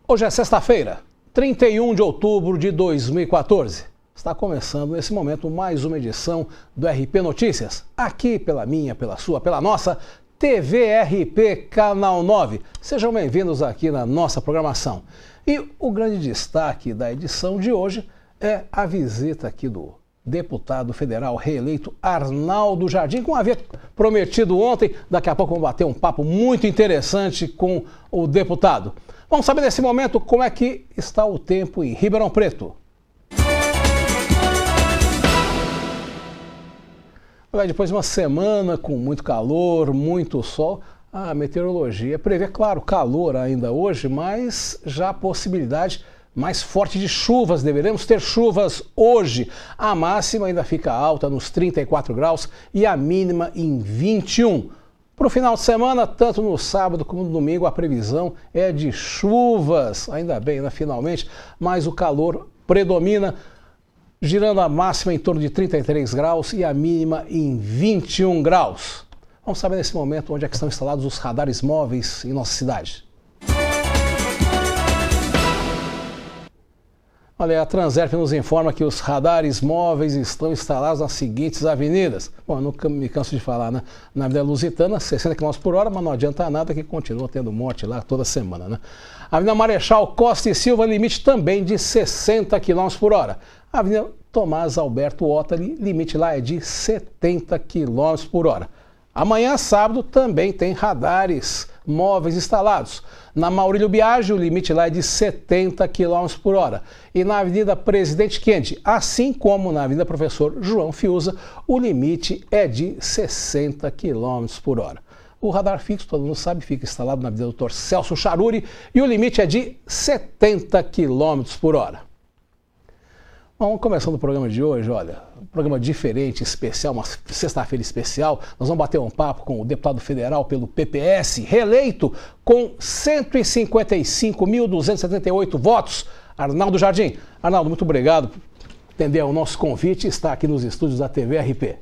Hoje é sexta-feira, 31 de outubro de 2014. Está começando nesse momento mais uma edição do RP Notícias, aqui pela minha, pela sua, pela nossa TV RP Canal 9. Sejam bem-vindos aqui na nossa programação. E o grande destaque da edição de hoje é a visita aqui do deputado federal reeleito Arnaldo Jardim, como havia prometido ontem. Daqui a pouco vamos bater um papo muito interessante com o deputado. Vamos saber nesse momento como é que está o tempo em Ribeirão Preto. Depois de uma semana com muito calor, muito sol, a meteorologia prevê, claro, calor ainda hoje, mas já a possibilidade mais forte de chuvas. Deveremos ter chuvas hoje. A máxima ainda fica alta nos 34 graus e a mínima em 21. Para o final de semana, tanto no sábado como no domingo, a previsão é de chuvas. Ainda bem, né, finalmente, mas o calor predomina, girando a máxima em torno de 33 graus e a mínima em 21 graus. Vamos saber nesse momento onde é que estão instalados os radares móveis em nossa cidade. Olha, a Transerp nos informa que os radares móveis estão instalados nas seguintes avenidas. Bom, eu nunca me canso de falar, né? Na Avenida Lusitana, 60 km por hora, mas não adianta nada que continua tendo morte lá toda semana, né? Avenida Marechal Costa e Silva, limite também de 60 km por hora. Avenida Tomás Alberto Ottoli, limite lá é de 70 km por hora. Amanhã, sábado, também tem radares móveis instalados. Na Maurílio Biagi, o limite lá é de 70 km por hora. E na Avenida Presidente Kennedy, assim como na Avenida Professor João Fiuza, o limite é de 60 km por hora. O radar fixo, todo mundo sabe, fica instalado na Avenida Dr. Celso Charuri e o limite é de 70 km por hora. Vamos começando o programa de hoje, olha, um programa diferente, especial, uma sexta-feira especial. Nós vamos bater um papo com o deputado federal pelo PPS, reeleito com 155.278 votos, Arnaldo Jardim. Arnaldo, muito obrigado por atender ao nosso convite e estar aqui nos estúdios da TV RP.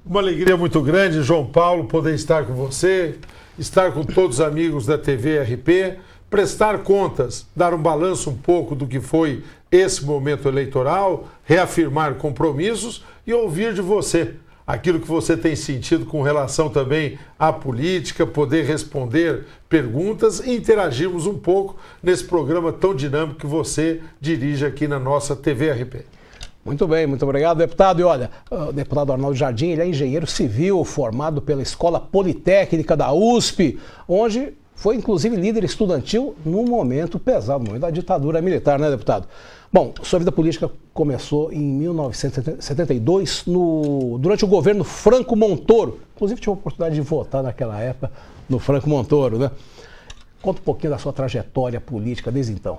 Uma alegria muito grande, João Paulo, poder estar com você, estar com todos os amigos da TV RP, prestar contas, dar um balanço um pouco do que foi esse momento eleitoral, reafirmar compromissos e ouvir de você aquilo que você tem sentido com relação também à política, poder responder perguntas e interagirmos um pouco nesse programa tão dinâmico que você dirige aqui na nossa TV RP. Muito bem, muito obrigado, deputado. E olha, o deputado Arnaldo Jardim, ele é engenheiro civil formado pela Escola Politécnica da USP, onde foi, inclusive, líder estudantil num momento pesado, no momento da ditadura militar, né, deputado? Bom, sua vida política começou em 1972, durante o governo Franco Montoro. Inclusive, tive a oportunidade de votar naquela época no Franco Montoro, né? Conta um pouquinho da sua trajetória política desde então.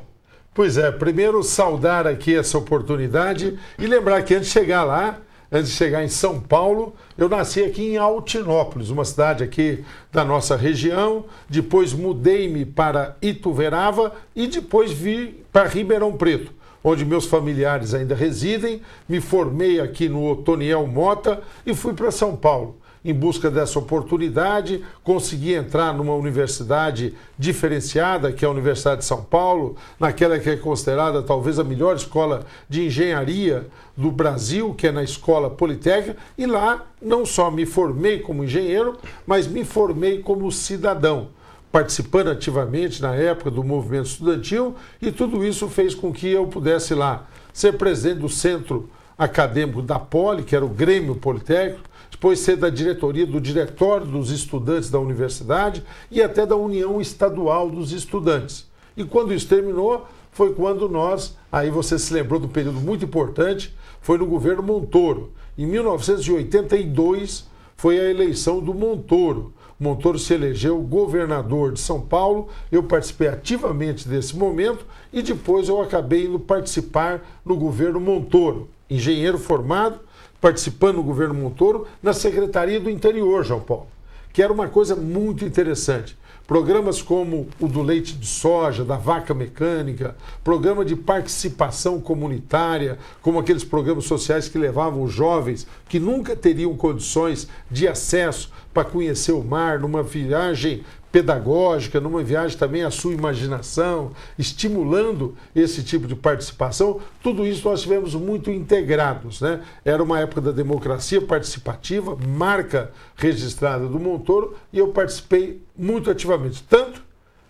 Pois é, primeiro saudar aqui essa oportunidade e lembrar que antes de chegar lá, antes de chegar em São Paulo, eu nasci aqui em Altinópolis, uma cidade aqui da nossa região. Depois mudei-me para Ituverava e depois vim para Ribeirão Preto, onde meus familiares ainda residem. Me formei aqui no Otoniel Mota e fui para São Paulo. Em busca dessa oportunidade, consegui entrar numa universidade diferenciada, que é a Universidade de São Paulo, naquela que é considerada talvez a melhor escola de engenharia do Brasil, que é na Escola Politécnica, e lá não só me formei como engenheiro, mas me formei como cidadão, participando ativamente na época do movimento estudantil, e tudo isso fez com que eu pudesse lá ser presidente do Centro Acadêmico da Poli, que era o Grêmio Politécnico, depois ser da diretoria do Diretório dos Estudantes da Universidade e até da União Estadual dos Estudantes. E quando isso terminou, foi quando nós, aí você se lembrou do período muito importante, foi no governo Montoro. Em 1982 foi a eleição do Montoro. Montoro se elegeu governador de São Paulo, eu participei ativamente desse momento e depois eu acabei indo participar no governo Montoro. Engenheiro formado, participando do governo Montoro, na Secretaria do Interior, João Paulo, que era uma coisa muito interessante. Programas como o do leite de soja, da vaca mecânica, programa de participação comunitária, como aqueles programas sociais que levavam os jovens que nunca teriam condições de acesso para conhecer o mar, numa viagem pedagógica, numa viagem também à sua imaginação, estimulando esse tipo de participação. Tudo isso nós tivemos muito integrados, né? Era uma época da democracia participativa, marca registrada do Montoro, e eu participei muito ativamente. Tanto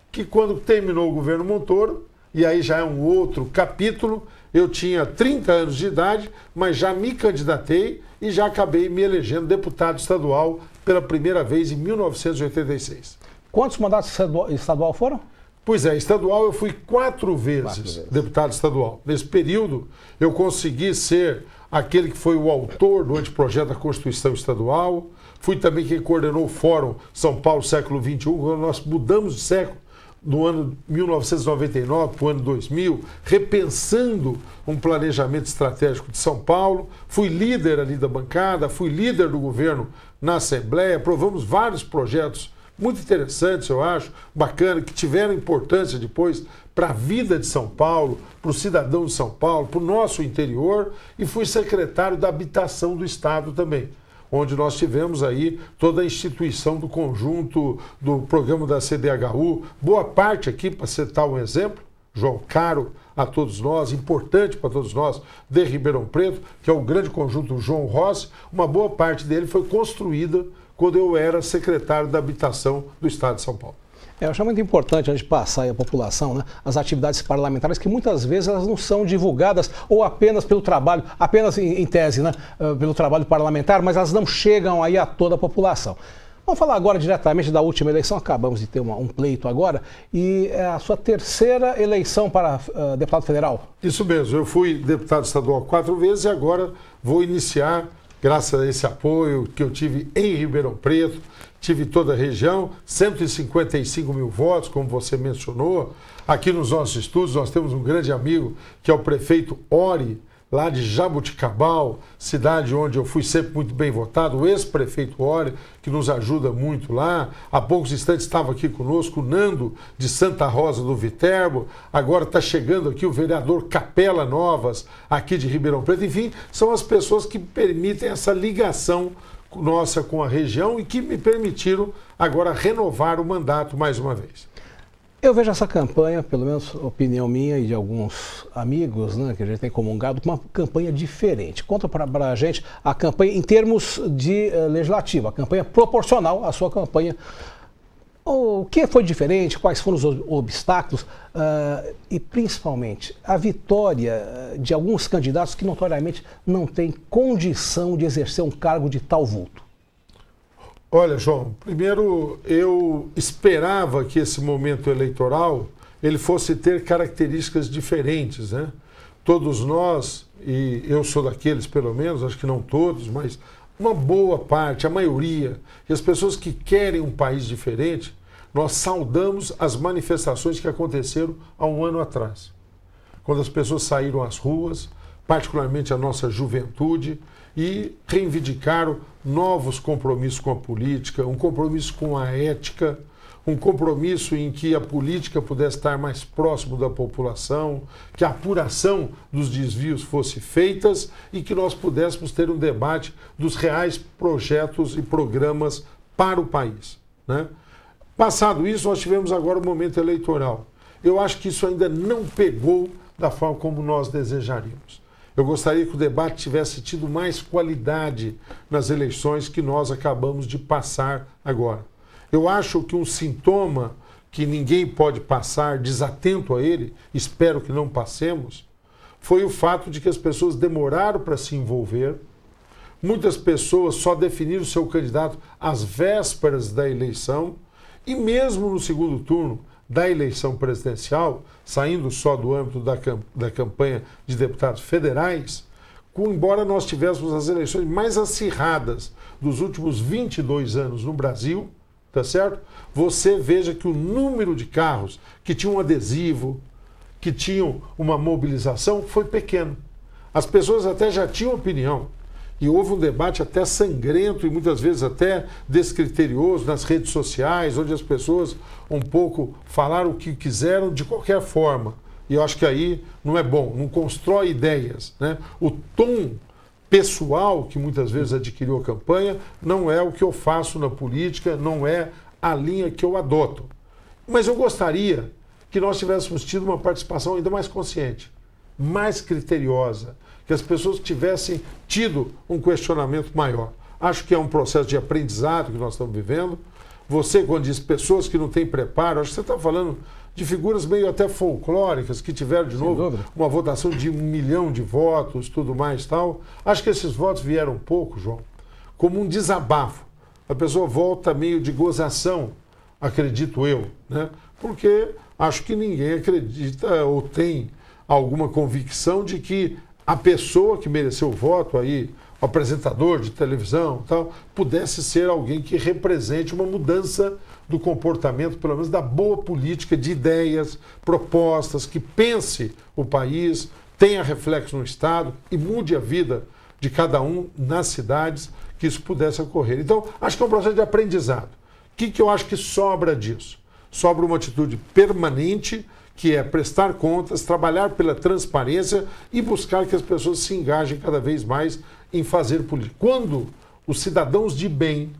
que quando terminou o governo Montoro, e aí já é um outro capítulo, eu tinha 30 anos de idade, mas já me candidatei e já acabei me elegendo deputado estadual pela primeira vez em 1986. Quantos mandatos estadual foram? Pois é, estadual eu fui 4 vezes deputado estadual. Nesse período, eu consegui ser aquele que foi o autor do anteprojeto da Constituição Estadual. Fui também quem coordenou o Fórum São Paulo Século XXI, quando nós mudamos de século, do ano 1999 para o ano 2000, repensando um planejamento estratégico de São Paulo. Fui líder ali da bancada, fui líder do governo na Assembleia, aprovamos vários projetos muito interessantes, eu acho, bacana, que tiveram importância depois para a vida de São Paulo, para o cidadão de São Paulo, para o nosso interior, e fui secretário da Habitação do Estado também, onde nós tivemos aí toda a instituição do conjunto do programa da CDHU, boa parte aqui, para citar um exemplo, João Caro a todos nós, importante para todos nós, de Ribeirão Preto, que é o grande conjunto João Rossi, uma boa parte dele foi construída quando eu era secretário da Habitação do Estado de São Paulo. Eu acho muito importante a gente passar aí a população, né, as atividades parlamentares, que muitas vezes elas não são divulgadas ou apenas pelo trabalho, apenas em tese, né, pelo trabalho parlamentar, mas elas não chegam aí a toda a população. Vamos falar agora diretamente da última eleição, acabamos de ter um pleito agora, e é a sua terceira eleição para deputado federal. Isso mesmo, eu fui deputado estadual 4 vezes e agora vou iniciar, graças a esse apoio que eu tive em Ribeirão Preto, tive toda a região, 155 mil votos, como você mencionou. Aqui nos nossos estúdios nós temos um grande amigo, que é o prefeito Ori, lá de Jabuticabal, cidade onde eu fui sempre muito bem votado, o ex-prefeito Ori, que nos ajuda muito lá. Há poucos instantes estava aqui conosco o Nando, de Santa Rosa do Viterbo. Agora está chegando aqui o vereador Capela Novas, aqui de Ribeirão Preto. Enfim, são as pessoas que permitem essa ligação nossa com a região e que me permitiram agora renovar o mandato mais uma vez. Eu vejo essa campanha, pelo menos opinião minha e de alguns amigos, né, que a gente tem comungado, uma campanha diferente. Conta para a gente a campanha em termos de legislativa, a campanha proporcional à sua campanha. O que foi diferente, quais foram os obstáculos e, principalmente, a vitória de alguns candidatos que notoriamente não têm condição de exercer um cargo de tal vulto. Olha, João, primeiro eu esperava que esse momento eleitoral ele fosse ter características diferentes, né? Todos nós, e eu sou daqueles pelo menos, acho que não todos, mas uma boa parte, a maioria, e as pessoas que querem um país diferente, nós saudamos as manifestações que aconteceram há um ano atrás. Quando as pessoas saíram às ruas, particularmente a nossa juventude, e reivindicaram novos compromissos com a política, um compromisso com a ética, um compromisso em que a política pudesse estar mais próximo da população, que a apuração dos desvios fosse feita e que nós pudéssemos ter um debate dos reais projetos e programas para o país, né? Passado isso, nós tivemos agora o momento eleitoral. Eu acho que isso ainda não pegou da forma como nós desejaríamos. Eu gostaria que o debate tivesse tido mais qualidade nas eleições que nós acabamos de passar agora. Eu acho que um sintoma que ninguém pode passar desatento a ele, espero que não passemos, foi o fato de que as pessoas demoraram para se envolver. Muitas pessoas só definiram seu candidato às vésperas da eleição e mesmo no segundo turno da eleição presidencial, saindo só do âmbito da campanha de deputados federais, embora nós tivéssemos as eleições mais acirradas dos últimos 22 anos no Brasil, tá certo? Você veja que o número de carros que tinham um adesivo, que tinham uma mobilização, foi pequeno. As pessoas até já tinham opinião. E houve um debate até sangrento e muitas vezes até descriterioso nas redes sociais, onde as pessoas um pouco falaram o que quiseram de qualquer forma. E eu acho que aí não é bom, não constrói ideias, né? O tom pessoal que muitas vezes adquiriu a campanha, não é o que eu faço na política, não é a linha que eu adoto. Mas eu gostaria que nós tivéssemos tido uma participação ainda mais consciente, mais criteriosa, que as pessoas tivessem tido um questionamento maior. Acho que é um processo de aprendizado que nós estamos vivendo. Você, quando diz pessoas que não têm preparo, acho que você está falando de figuras meio até folclóricas que tiveram de novo uma votação de 1 milhão de votos, tudo mais e tal. Acho que esses votos vieram pouco, João, como um desabafo. A pessoa volta meio de gozação, acredito eu, né? Porque acho que ninguém acredita ou tem alguma convicção de que a pessoa que mereceu o voto aí, o apresentador de televisão tal, pudesse ser alguém que represente uma mudança do comportamento, pelo menos da boa política de ideias, propostas, que pense o país, tenha reflexo no Estado e mude a vida de cada um nas cidades, que isso pudesse ocorrer. Então, acho que é um processo de aprendizado. O que eu acho que sobra disso? Sobra uma atitude permanente, que é prestar contas, trabalhar pela transparência e buscar que as pessoas se engajem cada vez mais em fazer política. Quando os cidadãos de bem,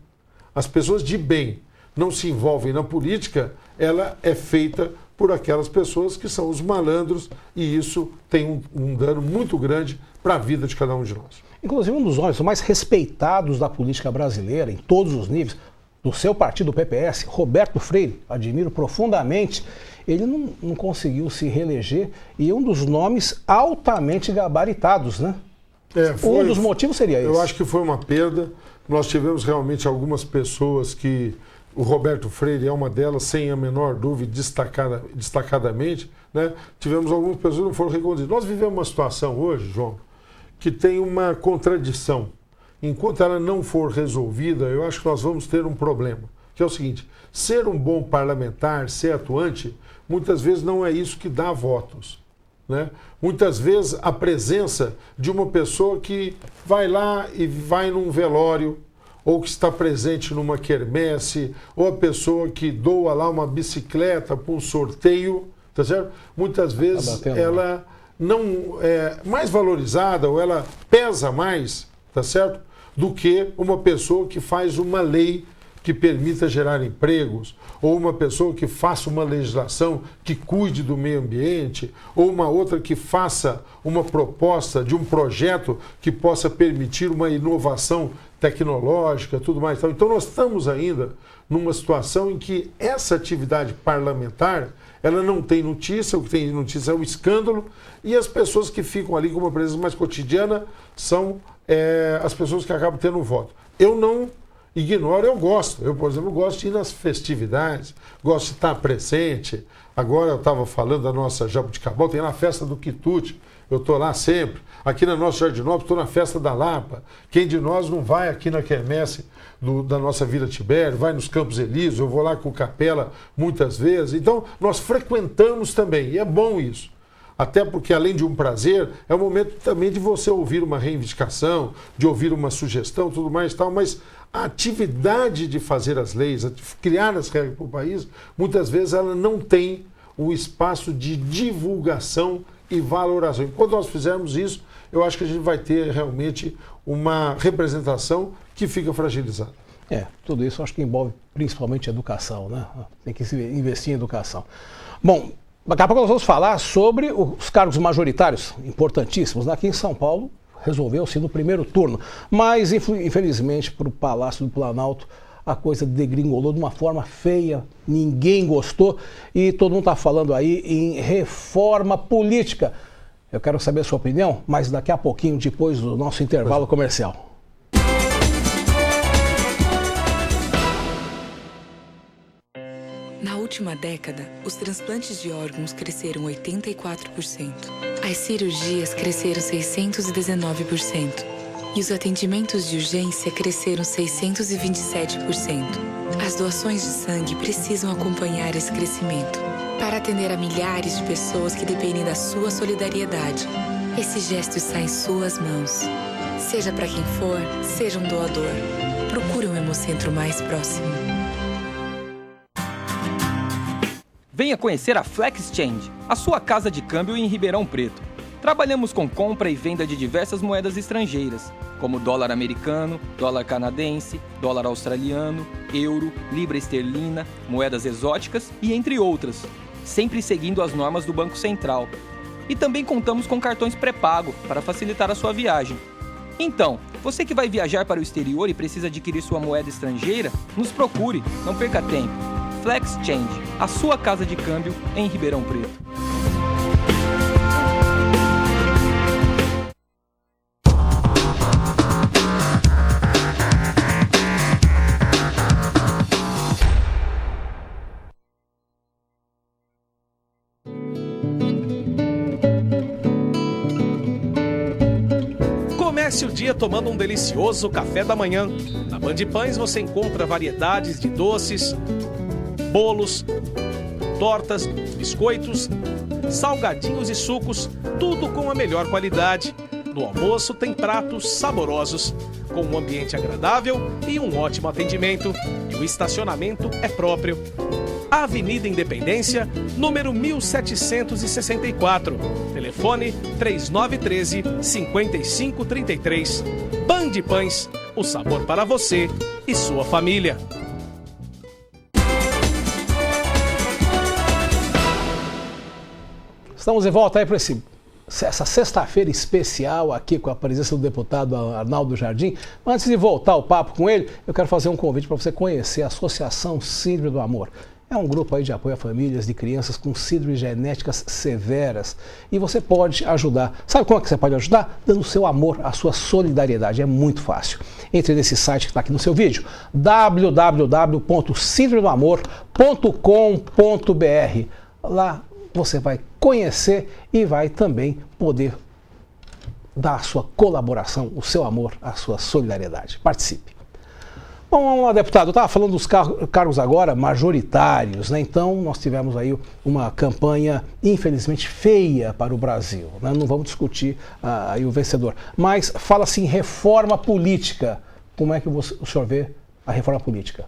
as pessoas de bem, não se envolvem na política, ela é feita por aquelas pessoas que são os malandros, e isso tem um dano muito grande para a vida de cada um de nós. Inclusive, um dos homens mais respeitados da política brasileira, em todos os níveis, do seu partido, o PPS, Roberto Freire, admiro profundamente, ele não conseguiu se reeleger e é um dos nomes altamente gabaritados, né? Um dos motivos seria esse. Eu acho que foi uma perda. Nós tivemos realmente algumas pessoas que... O Roberto Freire é uma delas, sem a menor dúvida, destacadamente, né? Tivemos algumas pessoas que não foram reconduzidas. Nós vivemos uma situação hoje, João, que tem uma contradição. Enquanto ela não for resolvida, eu acho que nós vamos ter um problema, que é o seguinte: ser um bom parlamentar, ser atuante, muitas vezes não é isso que dá votos, né? Muitas vezes a presença de uma pessoa que vai lá e vai num velório, ou que está presente numa quermesse, ou a pessoa que doa lá uma bicicleta para um sorteio, tá certo? Muitas vezes ela não é mais valorizada, ou ela pesa mais, tá certo? Do que uma pessoa que faz uma lei que permita gerar empregos, ou uma pessoa que faça uma legislação que cuide do meio ambiente, ou uma outra que faça uma proposta de um projeto que possa permitir uma inovação tecnológica, tudo mais. Então nós estamos ainda numa situação em que essa atividade parlamentar, ela não tem notícia, o que tem notícia é o escândalo, e as pessoas que ficam ali com uma presença mais cotidiana são as pessoas que acabam tendo voto. Eu não ignoro, eu gosto. Eu, por exemplo, gosto de ir nas festividades, gosto de estar presente. Agora eu estava falando da nossa Jabuticabal, tem lá a festa do quitute, eu estou lá sempre. Aqui na nossa Jardinópolis, estou na festa da Lapa. Quem de nós não vai aqui na quermesse da nossa Vila Tibério, vai nos Campos Elíseos, eu vou lá com o Capela muitas vezes. Então, nós frequentamos também, e é bom isso. Até porque, além de um prazer, é um momento também de você ouvir uma reivindicação, de ouvir uma sugestão, tudo mais e tal, mas a atividade de fazer as leis, de criar as regras para o país, muitas vezes ela não tem um espaço de divulgação e valoração. Enquanto nós fizermos isso, eu acho que a gente vai ter realmente uma representação que fica fragilizada. Tudo isso eu acho que envolve principalmente educação, né? Tem que se investir em educação. Bom, daqui a pouco nós vamos falar sobre os cargos majoritários, importantíssimos. Aqui em São Paulo, resolveu-se no primeiro turno. Mas, infelizmente, para o Palácio do Planalto, a coisa degringolou de uma forma feia, ninguém gostou e todo mundo está falando aí em reforma política. Eu quero saber a sua opinião, mas daqui a pouquinho, depois do nosso intervalo comercial. Na última década, os transplantes de órgãos cresceram 84%. As cirurgias cresceram 619%. E os atendimentos de urgência cresceram 627%. As doações de sangue precisam acompanhar esse crescimento para atender a milhares de pessoas que dependem da sua solidariedade. Esse gesto está em suas mãos. Seja para quem for, seja um doador. Procure um Hemocentro mais próximo. Venha conhecer a Flex Change, a sua casa de câmbio em Ribeirão Preto. Trabalhamos com compra e venda de diversas moedas estrangeiras, como dólar americano, dólar canadense, dólar australiano, euro, libra esterlina, moedas exóticas e entre outras, sempre seguindo as normas do Banco Central. E também contamos com cartões pré-pago para facilitar a sua viagem. Então, você que vai viajar para o exterior e precisa adquirir sua moeda estrangeira, nos procure, não perca tempo. Flex Change, a sua casa de câmbio em Ribeirão Preto. Comece o dia tomando um delicioso café da manhã. Na Band Pães você encontra variedades de doces, bolos, tortas, biscoitos, salgadinhos e sucos, tudo com a melhor qualidade. No almoço tem pratos saborosos, com um ambiente agradável e um ótimo atendimento. E o estacionamento é próprio. Avenida Independência, número 1764. Telefone 3913-5533. Band Pães, o sabor para você e sua família. Estamos de volta aí para essa sexta-feira especial aqui com a presença do deputado Arnaldo Jardim. Antes de voltar ao papo com ele, eu quero fazer um convite para você conhecer a Associação Síndrome do Amor. É um grupo aí de apoio a famílias de crianças com síndromes genéticas severas. E você pode ajudar. Sabe como é que você pode ajudar? Dando o seu amor, a sua solidariedade. É muito fácil. Entre nesse site que está aqui no seu vídeo, www.síndromedoamor.com.br. Lá você vai conhecer e vai também poder dar a sua colaboração, o seu amor, a sua solidariedade. Participe. Bom, vamos lá, deputado. Eu estava falando dos cargos agora majoritários, né? Então, nós tivemos aí uma campanha, infelizmente, feia para o Brasil, né? Não vamos discutir aí o vencedor. Mas fala-se em reforma política. Como é que o senhor vê a reforma política?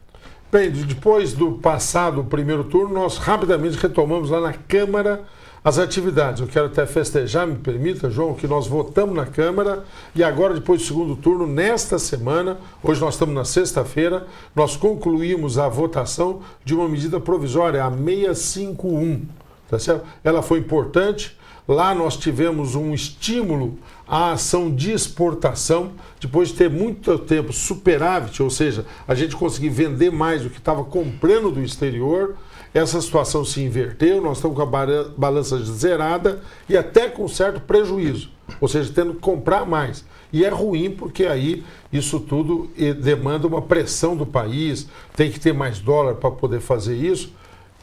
Bem, depois do passado primeiro turno, nós rapidamente retomamos lá na Câmara as atividades. Eu quero até festejar, me permita, João, que nós votamos na Câmara e agora, depois do segundo turno, nesta semana, hoje nós estamos na sexta-feira, nós concluímos a votação de uma medida provisória, a 651, tá certo? Ela foi importante. Lá nós tivemos um estímulo à ação de exportação, depois de ter muito tempo superávit, ou seja, a gente conseguir vender mais do que estava comprando do exterior. Essa situação se inverteu, nós estamos com a balança zerada e até com certo prejuízo, ou seja, tendo que comprar mais. E é ruim porque aí isso tudo demanda uma pressão do país, tem que ter mais dólar para poder fazer isso.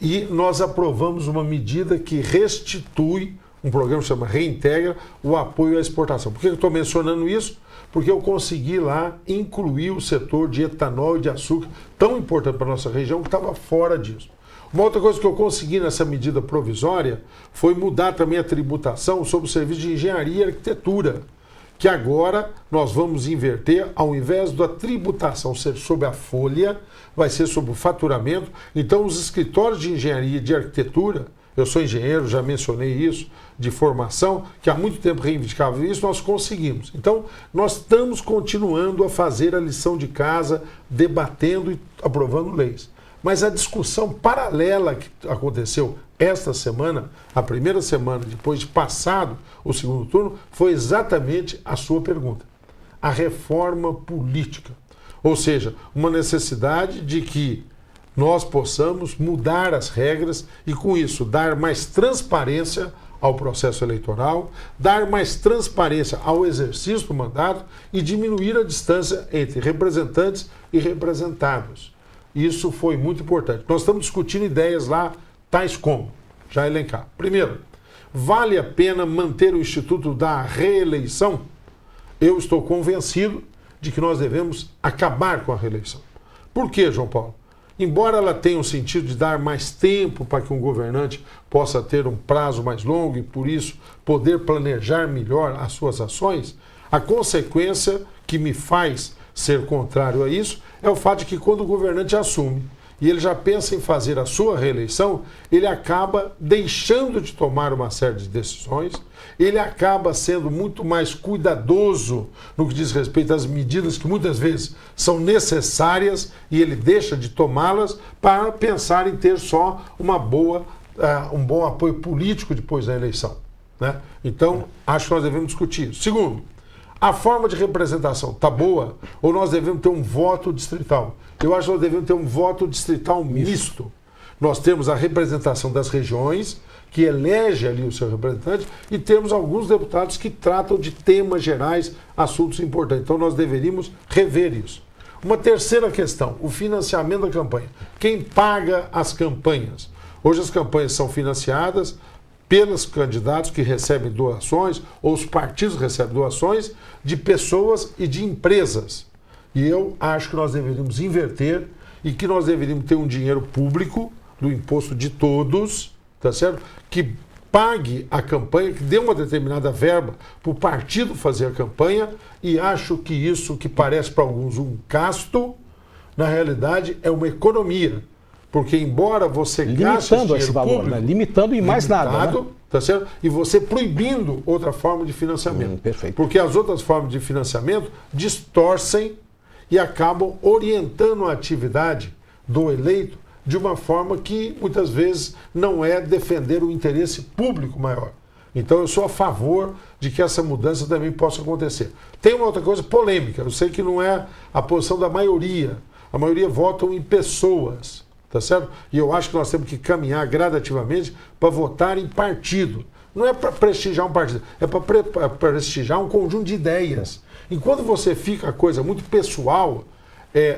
E nós aprovamos uma medida que restitui, um programa que chama Reintegra, o apoio à exportação. Por que eu estou mencionando isso? Porque eu consegui lá incluir o setor de etanol e de açúcar, tão importante para a nossa região, que estava fora disso. Uma outra coisa que eu consegui nessa medida provisória foi mudar também a tributação sobre o serviço de engenharia e arquitetura, que agora nós vamos inverter, ao invés da tributação ser sobre a folha, vai ser sobre o faturamento. Então, os escritórios de engenharia e de arquitetura, eu sou engenheiro, já mencionei isso, de formação, que há muito tempo reivindicava isso, nós conseguimos. Então, nós estamos continuando a fazer a lição de casa, debatendo e aprovando leis. Mas a discussão paralela que aconteceu esta semana, a primeira semana depois de passado o segundo turno, foi exatamente a sua pergunta. A reforma política. Ou seja, uma necessidade de que nós possamos mudar as regras e, com isso, dar mais transparência ao processo eleitoral, dar mais transparência ao exercício do mandato e diminuir a distância entre representantes e representados. Isso foi muito importante. Nós estamos discutindo ideias lá, tais como, já elencar. Primeiro, vale a pena manter o Instituto da Reeleição? Eu estou convencido de que nós devemos acabar com a reeleição. Por quê, João Paulo? Embora ela tenha um sentido de dar mais tempo para que um governante possa ter um prazo mais longo e, por isso, poder planejar melhor as suas ações, a consequência que me faz ser contrário a isso é o fato de que quando o governante assume e ele já pensa em fazer a sua reeleição, ele acaba deixando de tomar uma série de decisões, ele acaba sendo muito mais cuidadoso no que diz respeito às medidas que muitas vezes são necessárias e ele deixa de tomá-las para pensar em ter só um bom apoio político depois da eleição, né? Então, acho que nós devemos discutir isso. Segundo, a forma de representação está boa ou nós devemos ter um voto distrital? Eu acho que nós devemos ter um voto distrital misto. Nós temos a representação das regiões, que elege ali o seu representante, e temos alguns deputados que tratam de temas gerais, assuntos importantes. Então nós deveríamos rever isso. Uma terceira questão, o financiamento da campanha. Quem paga as campanhas? Hoje as campanhas são financiadas pelos candidatos que recebem doações, ou os partidos recebem doações, de pessoas e de empresas. E eu acho que nós deveríamos inverter e que nós deveríamos ter um dinheiro público, do imposto de todos, tá certo? Que pague a campanha, que dê uma determinada verba para o partido fazer a campanha, e acho que isso, que parece para alguns um gasto, na realidade é uma economia. Porque embora você gaste limitando esse valor, público, né? Limitando e mais nada, né? Tá certo? E você proibindo outra forma de financiamento. Perfeito. Porque as outras formas de financiamento distorcem e acabam orientando a atividade do eleito de uma forma que muitas vezes não é defender o interesse público maior. Então eu sou a favor de que essa mudança também possa acontecer. Tem uma outra coisa polêmica, eu sei que não é a posição da maioria. A maioria votam em pessoas, tá certo? E eu acho que nós temos que caminhar gradativamente para votar em partido. Não é para prestigiar um partido, é para prestigiar um conjunto de ideias. Enquanto você fica a coisa muito pessoal,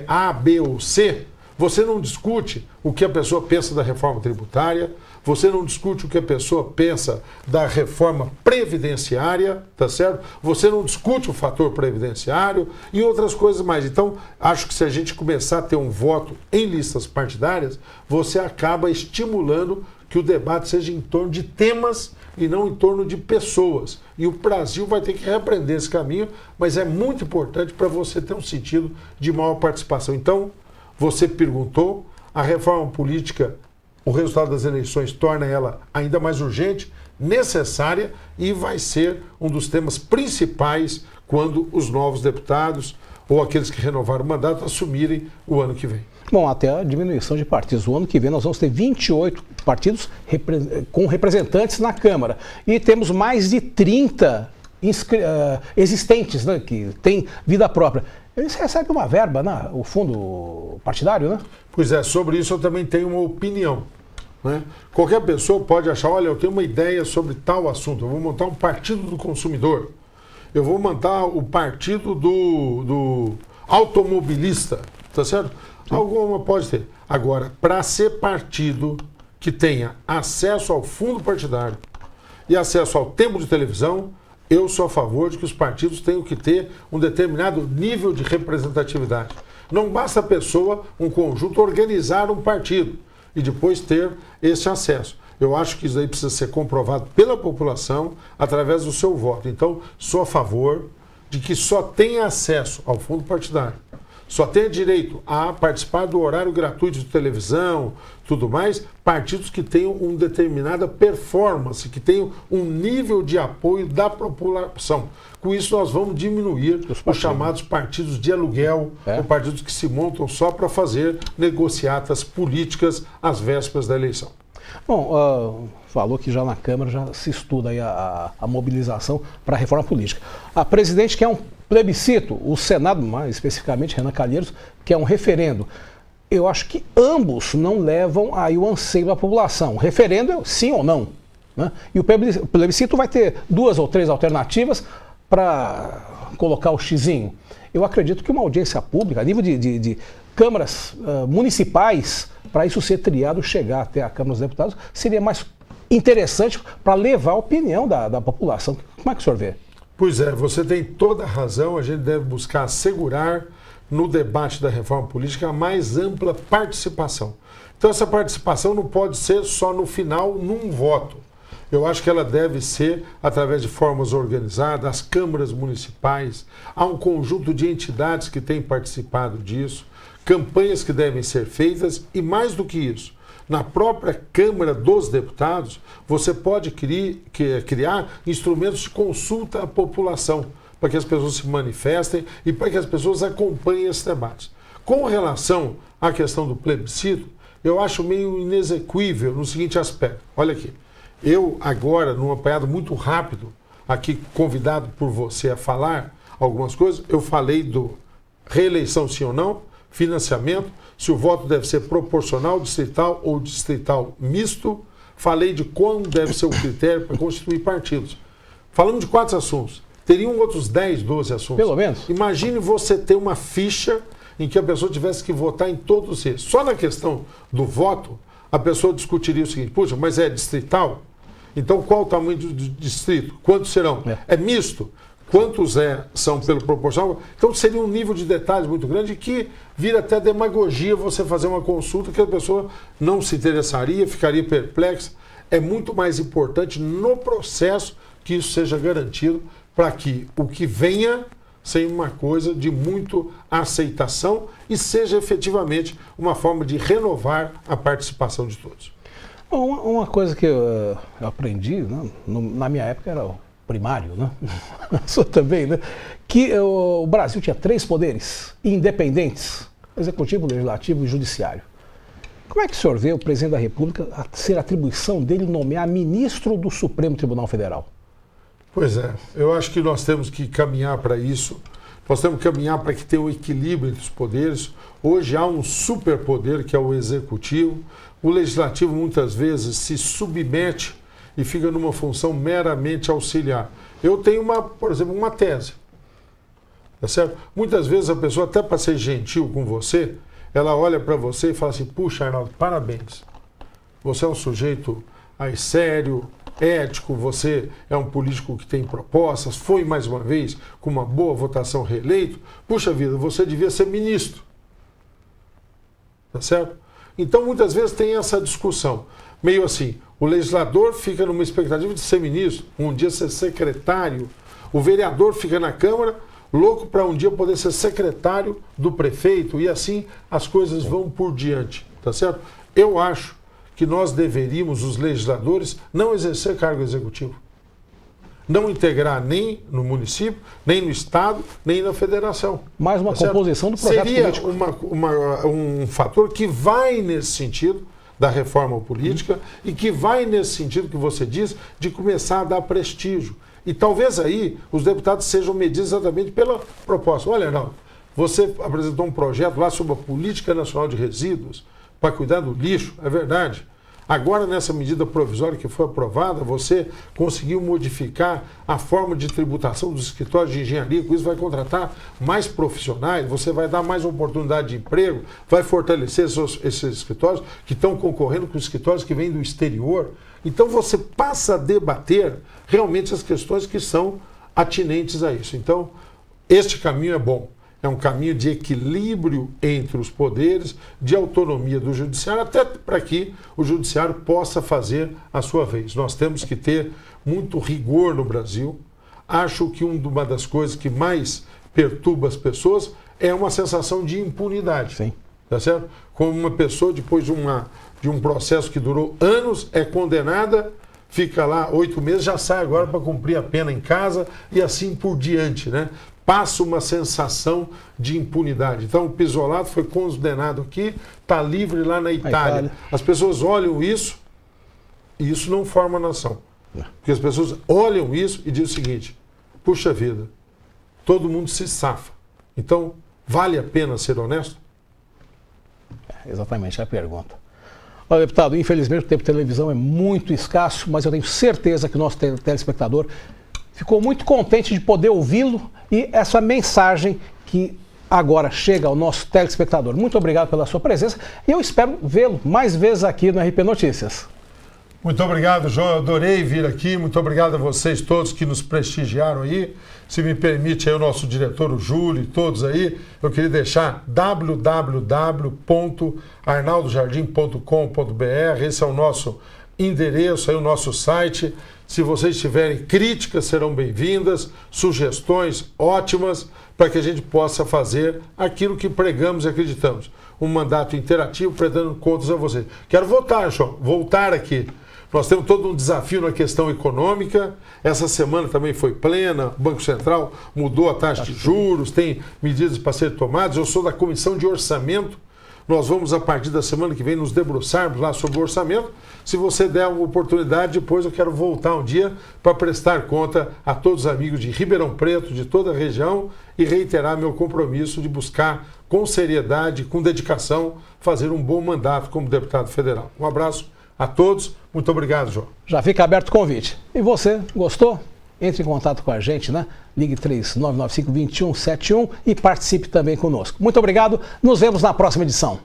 A, B ou C, você não discute o que a pessoa pensa da reforma tributária, você não discute o que a pessoa pensa da reforma previdenciária, tá certo? Você não discute o fator previdenciário e outras coisas mais. Então, acho que se a gente começar a ter um voto em listas partidárias, você acaba estimulando que o debate seja em torno de temas e não em torno de pessoas. E o Brasil vai ter que reaprender esse caminho, mas é muito importante para você ter um sentido de maior participação. Então, você perguntou, a reforma política, o resultado das eleições torna ela ainda mais urgente, necessária e vai ser um dos temas principais quando os novos deputados ou aqueles que renovaram o mandato assumirem o ano que vem. Bom, até a diminuição de partidos. O ano que vem nós vamos ter 28 partidos com representantes na Câmara. E temos mais de 30 existentes, né, que têm vida própria. Eles recebem uma verba, né? O fundo partidário, né? Pois é, sobre isso eu também tenho uma opinião, né? Qualquer pessoa pode achar, olha, eu tenho uma ideia sobre tal assunto, eu vou montar um partido do consumidor, eu vou montar o partido do automobilista, tá certo? Sim. Alguma pode ter. Agora, para ser partido que tenha acesso ao fundo partidário e acesso ao tempo de televisão, eu sou a favor de que os partidos tenham que ter um determinado nível de representatividade. Não basta a pessoa, um conjunto, organizar um partido e depois ter esse acesso. Eu acho que isso aí precisa ser comprovado pela população através do seu voto. Então, sou a favor de que só tenha acesso ao fundo partidário, só tenha direito a participar do horário gratuito de televisão, tudo mais, partidos que tenham uma determinada performance, que tenham um nível de apoio da população. Com isso, nós vamos diminuir os chamados partidos de aluguel, ou partidos que se montam só para fazer negociatas políticas às vésperas da eleição. Bom, falou que já na Câmara já se estuda aí a mobilização para a reforma política. A presidente quer um plebiscito, o Senado, mais especificamente, Renan Calheiros, quer um referendo. Eu acho que ambos não levam aí o anseio da população. O referendo é sim ou não, né? E o plebiscito vai ter 2 ou 3 alternativas para colocar o xizinho. Eu acredito que uma audiência pública, a nível de câmaras municipais, para isso ser triado, chegar até a Câmara dos Deputados, seria mais interessante para levar a opinião da população. Como é que o senhor vê? Pois é, você tem toda a razão, a gente deve buscar assegurar no debate da reforma política a mais ampla participação. Então essa participação não pode ser só no final, num voto. Eu acho que ela deve ser através de formas organizadas, as câmaras municipais, há um conjunto de entidades que têm participado disso, campanhas que devem ser feitas e, mais do que isso, na própria Câmara dos Deputados, você pode criar instrumentos de consulta à população, para que as pessoas se manifestem e para que as pessoas acompanhem esses debates. Com relação à questão do plebiscito, eu acho meio inexequível no seguinte aspecto. Olha aqui, eu agora, num apanhado muito rápido, aqui convidado por você a falar algumas coisas, eu falei do reeleição sim ou não, financiamento, se o voto deve ser proporcional, distrital ou distrital misto. Falei de como deve ser o critério para constituir partidos. Falamos de 4 assuntos. Teriam outros 10, 12 assuntos. Pelo menos. Imagine você ter uma ficha em que a pessoa tivesse que votar em todos esses. Só na questão do voto, a pessoa discutiria o seguinte: puxa, mas é distrital? Então qual o tamanho do distrito? Quantos serão? É misto? Quantos são pelo proporcional? Então seria um nível de detalhes muito grande que vira até demagogia você fazer uma consulta que a pessoa não se interessaria, ficaria perplexa. É muito mais importante no processo que isso seja garantido para que o que venha seja uma coisa de muito aceitação e seja efetivamente uma forma de renovar a participação de todos. Uma coisa que eu aprendi, né, na minha época era o primário, né? Só também, né? Que o Brasil tinha 3 poderes independentes: executivo, legislativo e judiciário. Como é que o senhor vê o presidente da República ser atribuição dele nomear ministro do Supremo Tribunal Federal? Pois é, eu acho que nós temos que caminhar para isso. Nós temos que caminhar para que tenha um equilíbrio entre os poderes. Hoje há um superpoder que é o executivo. O legislativo muitas vezes se submete e fica numa função meramente auxiliar. Eu tenho, por exemplo, uma tese. Tá certo? Muitas vezes a pessoa, até para ser gentil com você, ela olha para você e fala assim: puxa, Arnaldo, parabéns. Você é um sujeito sério, ético, você é um político que tem propostas, foi mais uma vez com uma boa votação reeleito. Puxa vida, você devia ser ministro. Tá certo? Então, muitas vezes tem essa discussão. Meio assim, o legislador fica numa expectativa de ser ministro, um dia ser secretário. O vereador fica na Câmara, louco para um dia poder ser secretário do prefeito, e assim as coisas vão por diante, tá certo? Eu acho que nós deveríamos, os legisladores, não exercer cargo executivo. Não integrar nem no município, nem no estado, nem na federação. Mais uma composição do projeto político. Seria um fator que vai nesse sentido da reforma política e que vai nesse sentido que você diz de começar a dar prestígio. E talvez aí os deputados sejam medidos exatamente pela proposta. Olha, Arnaldo, você apresentou um projeto lá sobre a Política Nacional de Resíduos para cuidar do lixo, é verdade. Agora, nessa medida provisória que foi aprovada, você conseguiu modificar a forma de tributação dos escritórios de engenharia, com isso vai contratar mais profissionais, você vai dar mais oportunidade de emprego, vai fortalecer esses escritórios que estão concorrendo com os escritórios que vêm do exterior. Então, você passa a debater realmente as questões que são atinentes a isso. Então, este caminho é bom. É um caminho de equilíbrio entre os poderes, de autonomia do judiciário, até para que o judiciário possa fazer a sua vez. Nós temos que ter muito rigor no Brasil. Acho que uma das coisas que mais perturba as pessoas é uma sensação de impunidade. Sim. Tá certo? Como uma pessoa, depois de um processo que durou anos, é condenada, fica lá 8 meses, já sai agora para cumprir a pena em casa e assim por diante, né? Passa uma sensação de impunidade. Então, o Pisolato foi condenado aqui, está livre lá na Itália. As pessoas olham isso e isso não forma nação. Porque as pessoas olham isso e dizem o seguinte: puxa vida, todo mundo se safa. Então, vale a pena ser honesto? Exatamente a pergunta. Olha, deputado, infelizmente o tempo de televisão é muito escasso, mas eu tenho certeza que o nosso telespectador ficou muito contente de poder ouvi-lo e essa mensagem que agora chega ao nosso telespectador. Muito obrigado pela sua presença e eu espero vê-lo mais vezes aqui no RP Notícias. Muito obrigado, João. Eu adorei vir aqui. Muito obrigado a vocês todos que nos prestigiaram aí. Se me permite aí o nosso diretor, o Júlio, e todos aí, eu queria deixar www.arnaldojardim.com.br. Esse é o nosso endereço, aí o nosso site. Se vocês tiverem críticas, serão bem-vindas, sugestões ótimas, para que a gente possa fazer aquilo que pregamos e acreditamos. Um mandato interativo, prestando contas a vocês. Quero voltar aqui. Nós temos todo um desafio na questão econômica. Essa semana também foi plena. O Banco Central mudou a taxa de juros, tem medidas para serem tomadas. Eu sou da Comissão de Orçamento. Nós vamos, a partir da semana que vem, nos debruçarmos lá sobre o orçamento. Se você der uma oportunidade, depois eu quero voltar um dia para prestar conta a todos os amigos de Ribeirão Preto, de toda a região, e reiterar meu compromisso de buscar, com seriedade, com dedicação, fazer um bom mandato como deputado federal. Um abraço a todos. Muito obrigado, João. Já fica aberto o convite. E você, gostou? Entre em contato com a gente, né? Ligue 3995-2171 e participe também conosco. Muito obrigado. Nos vemos na próxima edição.